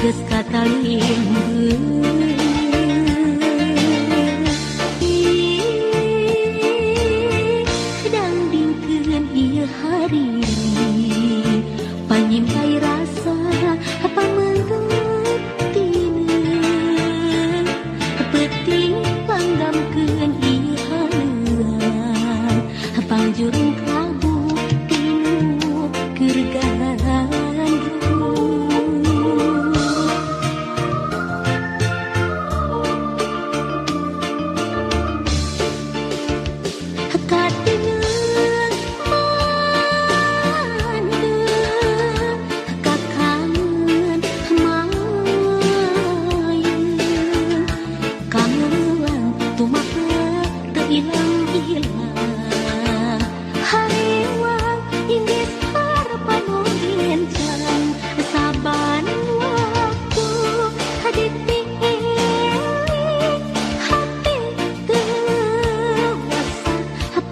geus katalimbeung. Dangdingkeun ieu hariri panyimpai rasa pamenggeutineun peuting panggamkeun ieu haleuan pangjurung kabu tinu keur gandrung. Katingeun mandeur kakangen mayun kangen tumaha teu ilang-ilang harewang inggis harapan gencang saban waktu haditiling hati teuwasa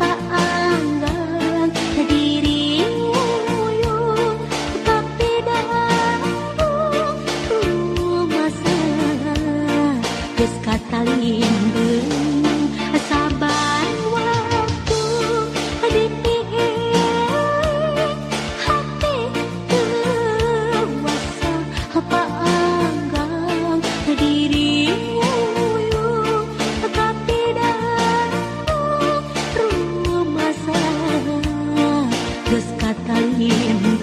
paanggang diri nguyuh tapi dangdung rumasa geus katalimbeung saban waktu ditiling hati teuwasa paanggang diri nguyuh tapi dangdung rumasa geus katalimbeung.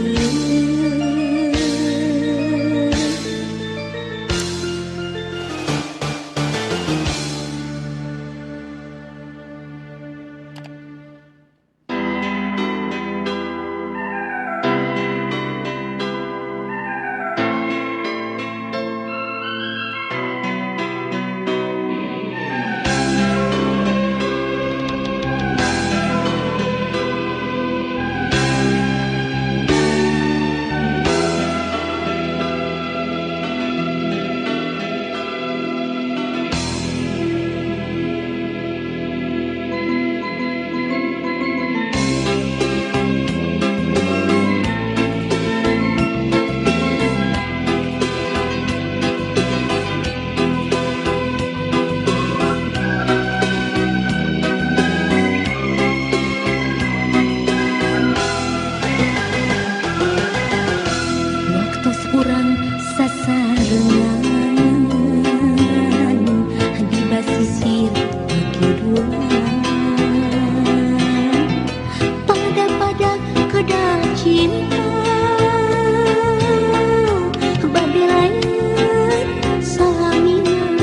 Waktos urang sasarengan di basisir keduaan pada kedah cinta badai salaminan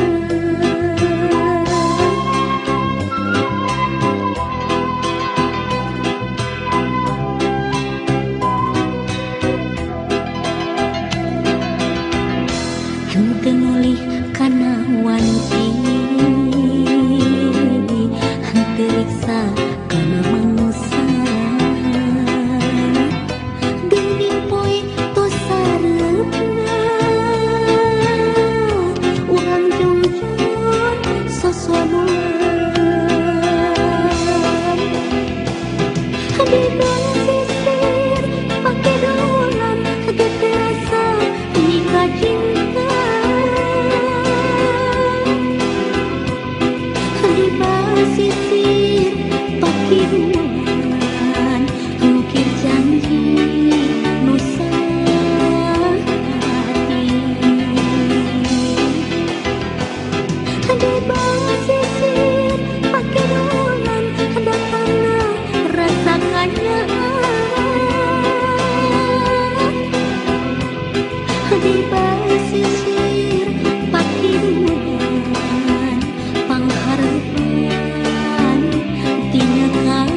henteu nolih kana wanci henteu riksa kana mangsa geuning poe tos sareupna urang jujur sosonuan di basisir pake dolan geterasa nikah cinta di basisir pake ruangan mungkin janji nusa hati di basisir pake dolan datangna rasa nganyaan di basisir pake ruangan panghareupan tinyakan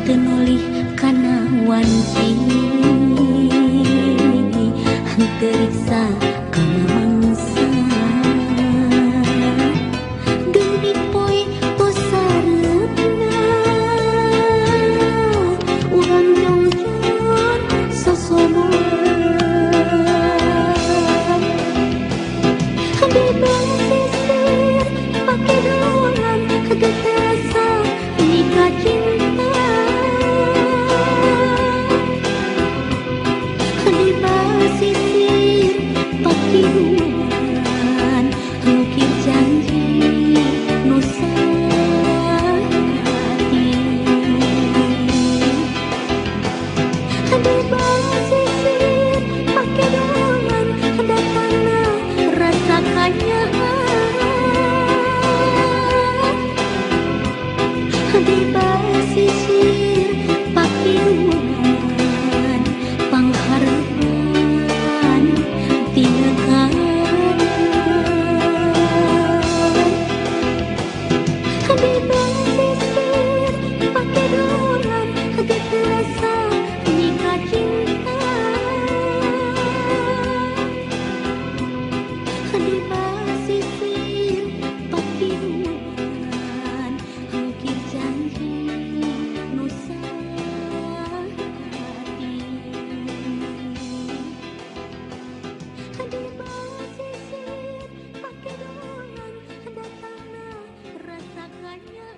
tenolih kana wanci teriksa kana mangsa geuning poe tos sareupna urang jongjon sosoman bebas sisir pake dolan geterasa nikah cinta bebas sisir pake dolan lukir janji nusa hati bebas sisir pake dolan datangna rasa kanyaan bebas sisir pake dolan pangharpan tina bebas sisir pake dolan geterasa nikah cinta bebas sisir pake dolan lukir janji nusa hati bebas sisir pake dolan datangna rasa kanyaan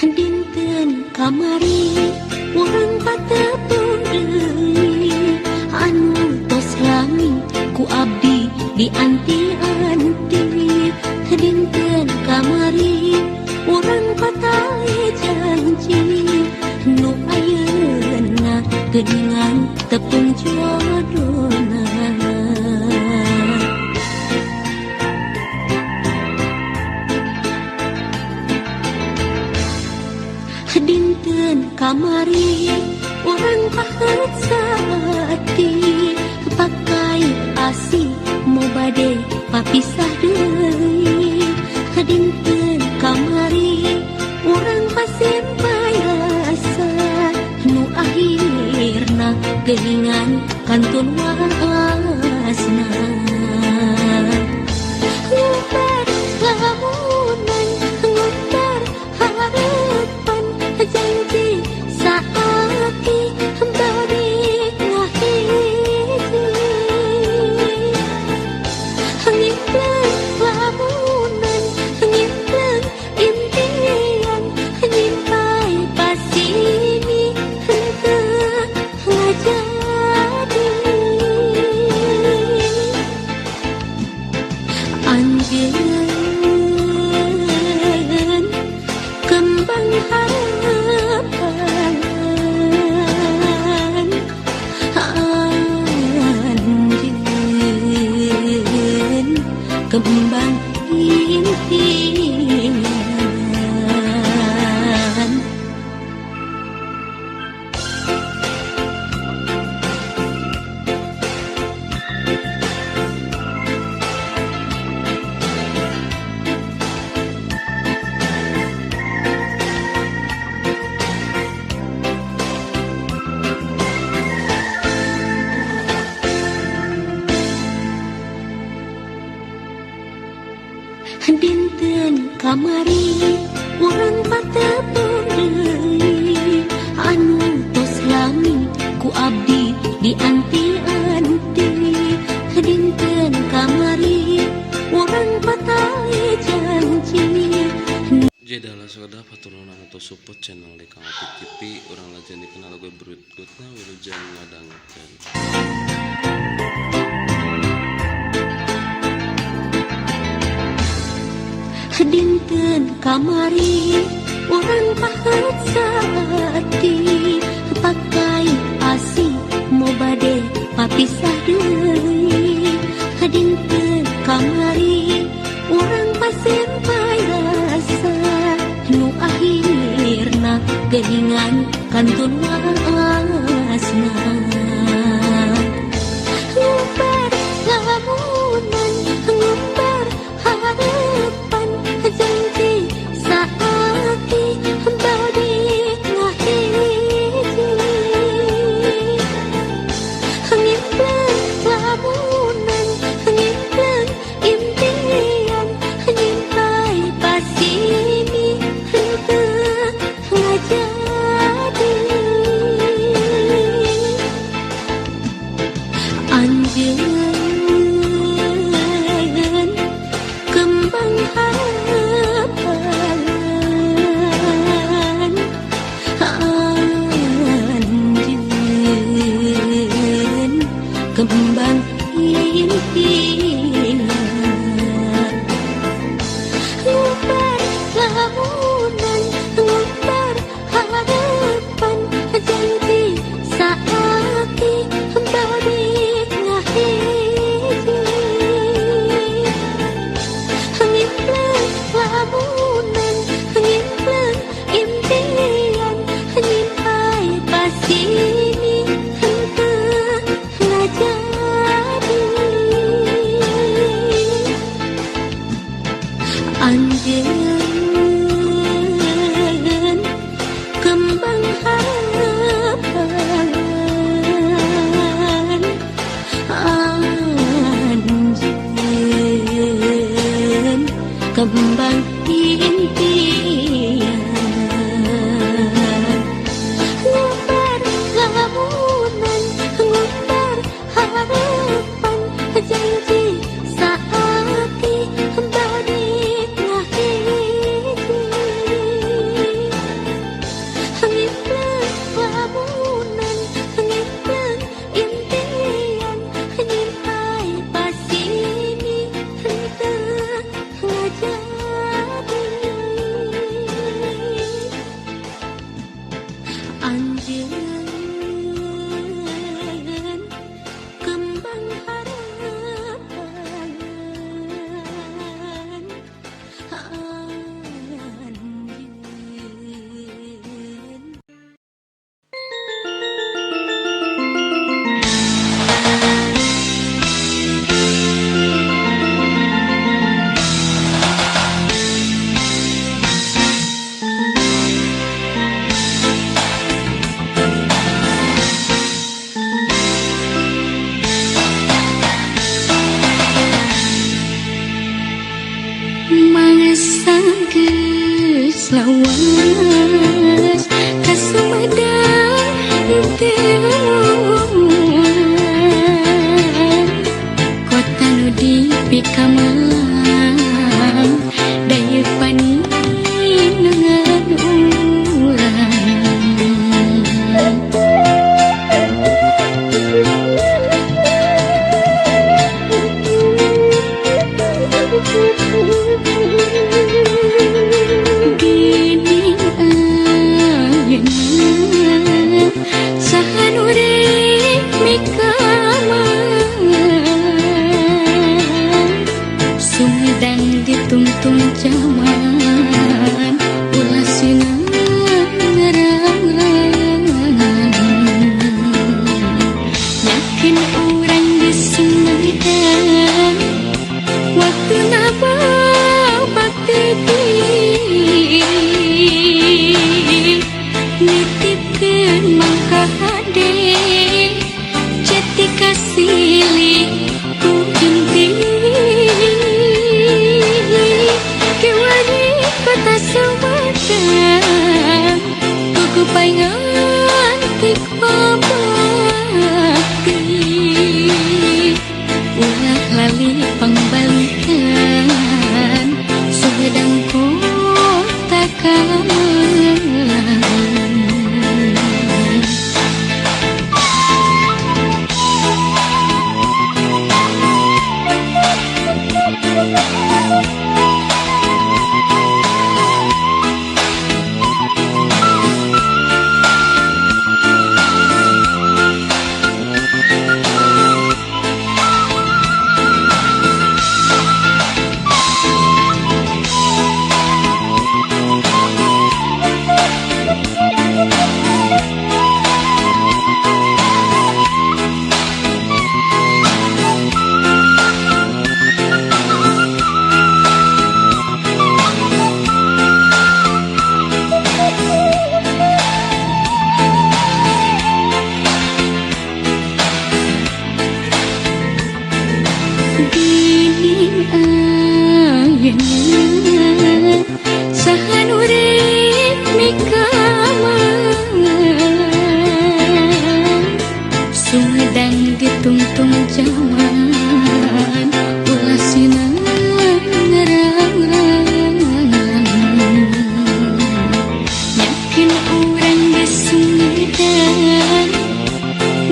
dinten kamari urang patepung deui anu tos lami ku abdi di anti-anti dinten kamari urang patali janji nu ayeuna geuningan tepung jodona dinten kamari urang pahet saati pakai asih mau bade papisah deui dinten kamari urang pasimpay rasa nu akhirna geuningan kantun wasna ngubar lamunan ngubar harapan janji saati bari ngahiji ngimpleng lamunan ngimpleng impian nyimpai pasini henteu ngajadi anjeun kembang harapan anjeun kembang impian dinten kamari urang patepung deui anu tos lami ku abdi di anti-anti support channel di Kang Opik TV. Orang lajan dikenal gue berikutnya wilujeng ngadangkeun. Dinten kamari orang pahet saati pakai asih mau bade papisah deui. Dinten kamari orang pasien payasa nu akhirna geuningan kantun waasna. Ngumbar lamunan ngumbar harapan janji saati bade ngahiji. Ngimpleng lamunan ngimpleng impian nyimpai pasini henteu ngajadi. Anjeun kembang harapan, anjeun kembang impian. Ngumbar lamunan ngumbar harapan janji saati bade ngahiji. Ngimpleng lamunan ngimpleng impian nyimpai pasini henteu ngajadi. Anjeun kembang harapan, anjeun kembang impian. Ngumbar lamunan ngumbar harapan janji saati bade ngahiji. Ngimpleng lamunan ngimpleng impian nyimpai pasini henteu ngajadi. Anjeun kembang harapan, anjeun. Mangsa geus lawas ka Sumedang teu kota nu dipikaman daya paningan urang. Gini ayeuna saha nu rek mikaman, Sumedang ditungtung zaman ulah sinang ngarangan. Yakin urang di Sumedang waktu napa bakti nitipkeun mangka hade jati kasili ku inti kiwani kota Sumedang kuku paingan tik babakti.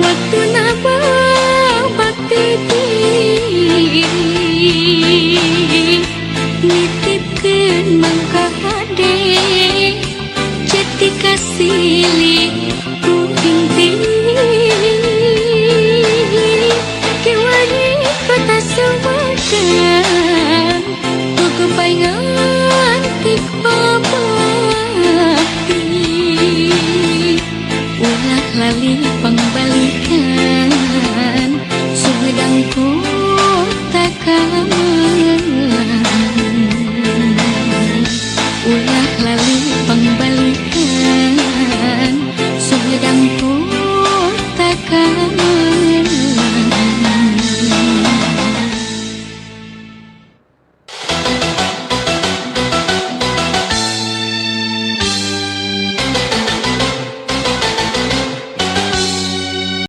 waktu